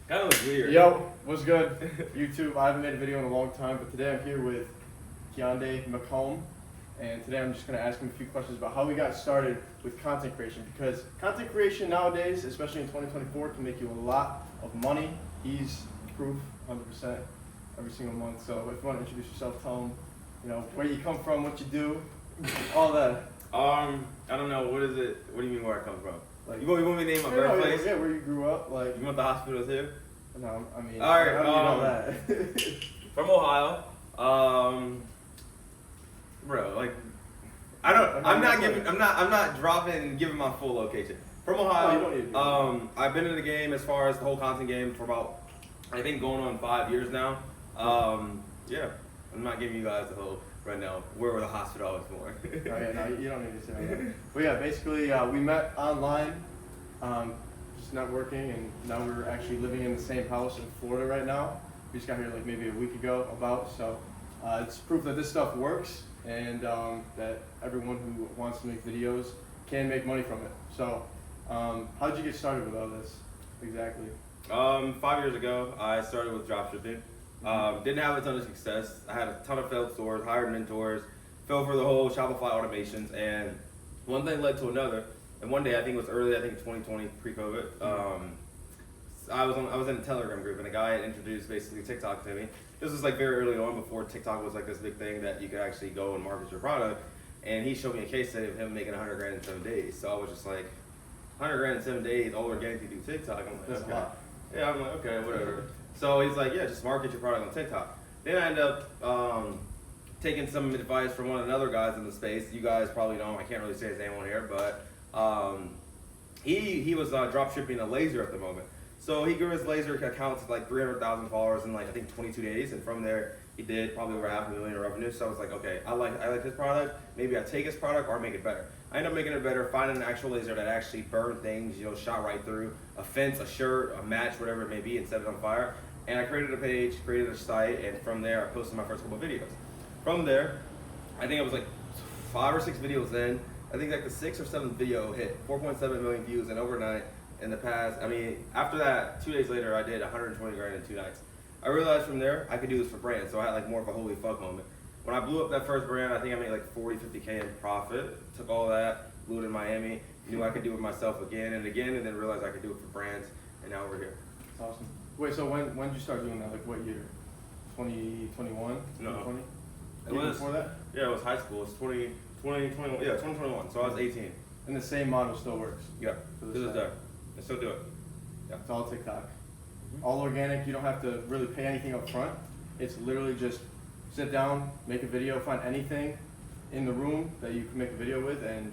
Kind of looks weird. Yo, what's good? YouTube, I haven't made a video in a long time, but today I'm here with Kehinde McComb, and today I'm just going to ask him a few questions about how we got started with content creation, because content creation nowadays, especially in 2024, can make you a lot of money. He's proof, 100%, every single month. So if you want to introduce yourself, tell him, where you come from, what you do, all that. I don't know. What is it? What do you mean where I come from? Like, you want me to name my birthplace? Yeah, where you grew up, like. You want the hospital too? No, I mean. All right. I don't need all that. From Ohio. Bro, like, I don't. I'm not giving my full location. From Ohio. Oh, you don't need to. I've been in the game as far as the whole content game for about, I think, going on 5 years now. Yeah. I'm not giving you guys the whole right now where the hospital I was born. Oh, yeah, no, you don't need to say that. But yeah, basically, we met online, just networking, and now we're actually living in the same house in Florida right now. We just got here like maybe a week ago so it's proof that this stuff works, and that everyone who wants to make videos can make money from it. So how did you get started with all this exactly? 5 years ago, I started with dropshipping. Didn't have a ton of success. I had a ton of failed stores, hired mentors, fell for the whole Shopify automations, and one thing led to another. And one day, I think it was early, I think 2020, pre-COVID, I was in a Telegram group, and a guy had introduced basically TikTok to me. This was like very early on, before TikTok was like this big thing that you could actually go and market your product. And he showed me a case study of him making 100 grand in 7 days. So I was just like, 100 grand in 7 days, all organically through TikTok. I'm like, That's okay. a lot. Yeah, I'm like, okay, whatever. So he's like, yeah, just market your product on TikTok. Then I end up taking some advice from one of the other guys in the space. You guys probably know him. I can't really say his name on here, but he was drop shipping a laser at the moment. So he grew his laser account to like 300,000 followers in like I think 22 days, and from there he did probably over $500,000 in revenue. So I was like, okay, I like his product. Maybe I take his product or make it better. I ended up making it better, finding an actual laser that actually burned things, shot right through a fence, a shirt, a match, whatever it may be, and set it on fire. And I created a page, created a site, and from there I posted my first couple videos. From there, I think it was like 5 or 6 videos in. I think like the 6th or 7th video hit 4.7 million views, and overnight in the past, after that, 2 days later, I did 120 grand in 2 nights. I realized from there I could do this for brands, so I had like more of a holy fuck moment. When I blew up that first brand, I think I made like 40, 50K in profit. Took all that, blew it in Miami, knew I could do it myself again and again, and then realized I could do it for brands, and now we're here. That's awesome. Wait, so when did you start doing that? Like what year? 2021? No. 2020? It was before that? Yeah, it was high school. It was 2021. Yeah, 2021. So I was 18. And the same model still works? Yeah, To to this this day. day. I still do it. Yeah. It's all TikTok. All organic, you don't have to really pay anything up front. It's literally just sit down, make a video, find anything in the room that you can make a video with, and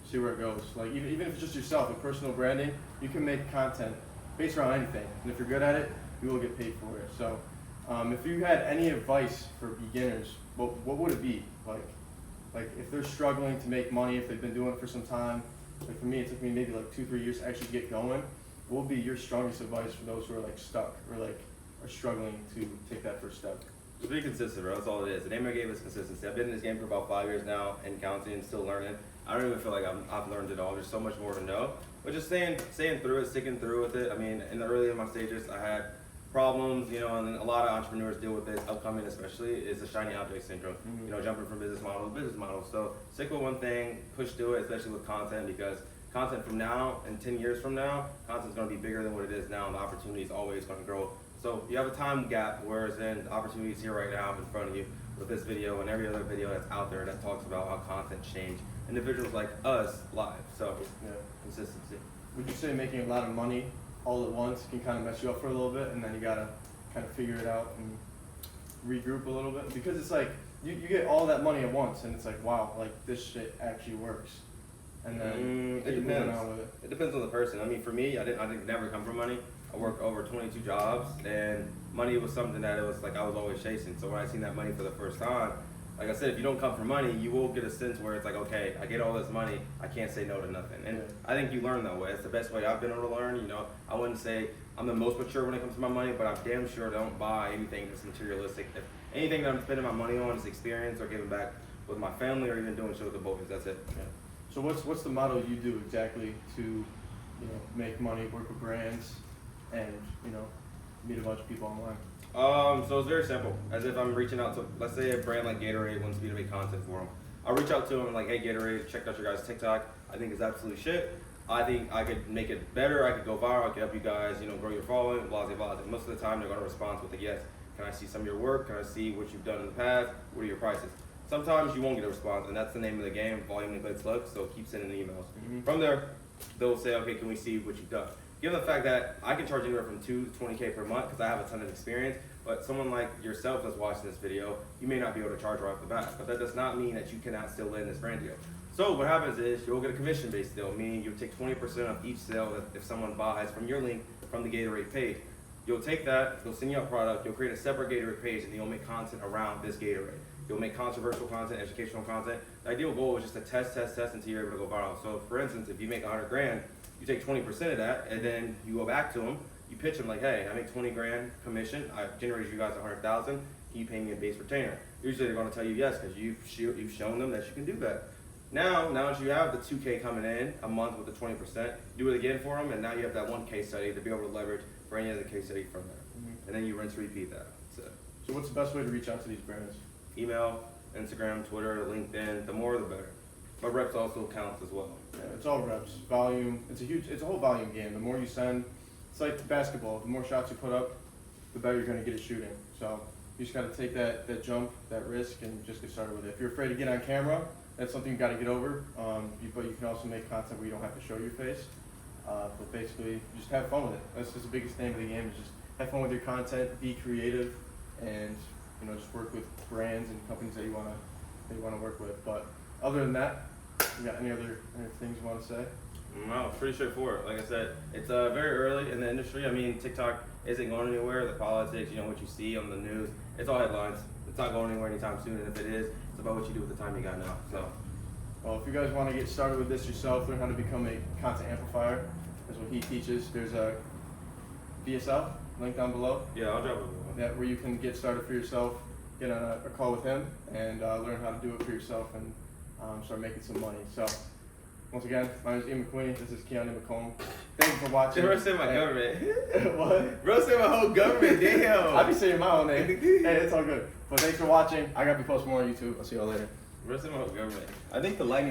see where it goes. Like even if it's just yourself, like personal branding, you can make content based around anything. And if you're good at it, you will get paid for it. So if you had any advice for beginners, what would it be? Like if they're struggling to make money, if they've been doing it for some time, like for me, it took me maybe like 2-3 years to actually get going. What would be your strongest advice for those who are like stuck or like are struggling to take that first step? Just be consistent, bro. That's all it is. The name of the game is consistency. I've been in this game for about 5 years now and counting and still learning. I don't even feel like I've learned it all. There's so much more to know. But just staying through it, sticking through with it. In the early of my stages, I had problems, and a lot of entrepreneurs deal with this, upcoming especially, is the shiny object syndrome. Mm-hmm. Jumping from business model to business model. So stick with one thing, push through it, especially with content, because content from now and 10 years from now, content's going to be bigger than what it is now, and the opportunity is always going to grow. So you have a time gap, whereas then the opportunity is here right now in front of you with this video and every other video that's out there that talks about how content changed individuals like us live. So Yeah. consistency. Would you say making a lot of money all at once can kind of mess you up for a little bit, and then you gotta kind of figure it out and regroup a little bit? Because it's like you get all that money at once, and it's like, wow, like this shit actually works. And then It you're moving depends. on with it. It depends on the person. For me, I didn't never come from money. I worked over 22 jobs, and money was something that it was like I was always chasing. So when I seen that money for the first time, like I said, if you don't come from money, you will get a sense where it's like, okay, I get all this money, I can't say no to nothing. And Yeah. I think you learn that way. It's the best way I've been able to learn. I wouldn't say I'm the most mature when it comes to my money, but I'm damn sure don't buy anything that's materialistic. If anything that I'm spending my money on is experience or giving back with my family or even doing shows with boys. That's it. Yeah. So what's the model you do exactly to make money, work with brands? and meet a bunch of people online? So it's very simple. As if I'm reaching out to, let's say a brand like Gatorade wants me to make content for them. I'll reach out to them and like, hey Gatorade, checked out your guys' TikTok. I think it's absolute shit. I think I could make it better. I could go viral. I could help you guys, grow your following. Blah blah blah. Most of the time, they're gonna respond with a yes. Can I see some of your work? Can I see what you've done in the past? What are your prices? Sometimes you won't get a response, and that's the name of the game. Volume includes luck. So keep sending emails. From there, they'll say, okay, can we see what you've done? Given the fact that I can charge anywhere from $2 to $20K per month because I have a ton of experience, but someone like yourself that's watching this video, you may not be able to charge right off the bat. But that does not mean that you cannot still land this brand deal. So what happens is you'll get a commission-based deal, meaning you'll take 20% of each sale that if someone buys from your link from the Gatorade page. You'll take that, they'll send you a product, you'll create a separate Gatorade page, and you'll make content around this Gatorade. You'll make controversial content, educational content. The ideal goal is just to test until you're able to go viral. So for instance, if you make 100 grand, you take 20% of that, and then you go back to them, you pitch them like, hey, I make 20 grand commission, I've generated you guys 100,000, can you pay me a base retainer? Usually they're gonna tell you yes, because you've shown them that you can do that. Now that you have the 2K coming in a month with the 20%, do it again for them, and now you have that one case study to be able to leverage for any other case study from there. And then you rinse, repeat that. That's it. So what's the best way to reach out to these brands? Email, Instagram, Twitter, LinkedIn, the more the better. But reps also counts as well. Yeah, it's all reps, volume. It's a whole volume game. The more you send, it's like basketball. The more shots you put up, the better you're going to get at shooting. So you just got to take that jump, that risk, and just get started with it. If you're afraid to get on camera, that's something you got to get over. But you can also make content where you don't have to show your face. But basically, just have fun with it. That's just the biggest name of the game. Is just have fun with your content, be creative, and just work with brands and companies that you want to work with. But other than that, you got any other things you want to say? No, pretty straightforward. Like I said, it's very early in the industry. I mean, TikTok isn't going anywhere. The politics, what you see on the news, it's all headlines. It's not going anywhere anytime soon. And if it is, it's about what you do with the time you got now. So, well, if you guys want to get started with this yourself, learn how to become a content amplifier. That's what he teaches. There's a VSL link down below. Yeah, I'll drop it. Yeah, where you can get started for yourself, get on a call with him, and learn how to do it for yourself and start making some money. So, once again, my name is Ian McQueen. This is Kehinde McComb. Thank you for watching. Bro said my government. What? Bro said my whole government. Damn. I be saying my own name. Hey, it's all good. But thanks for watching. I gotta be posting more on YouTube. I'll see y'all later. Bro said my whole government. I think the lightning.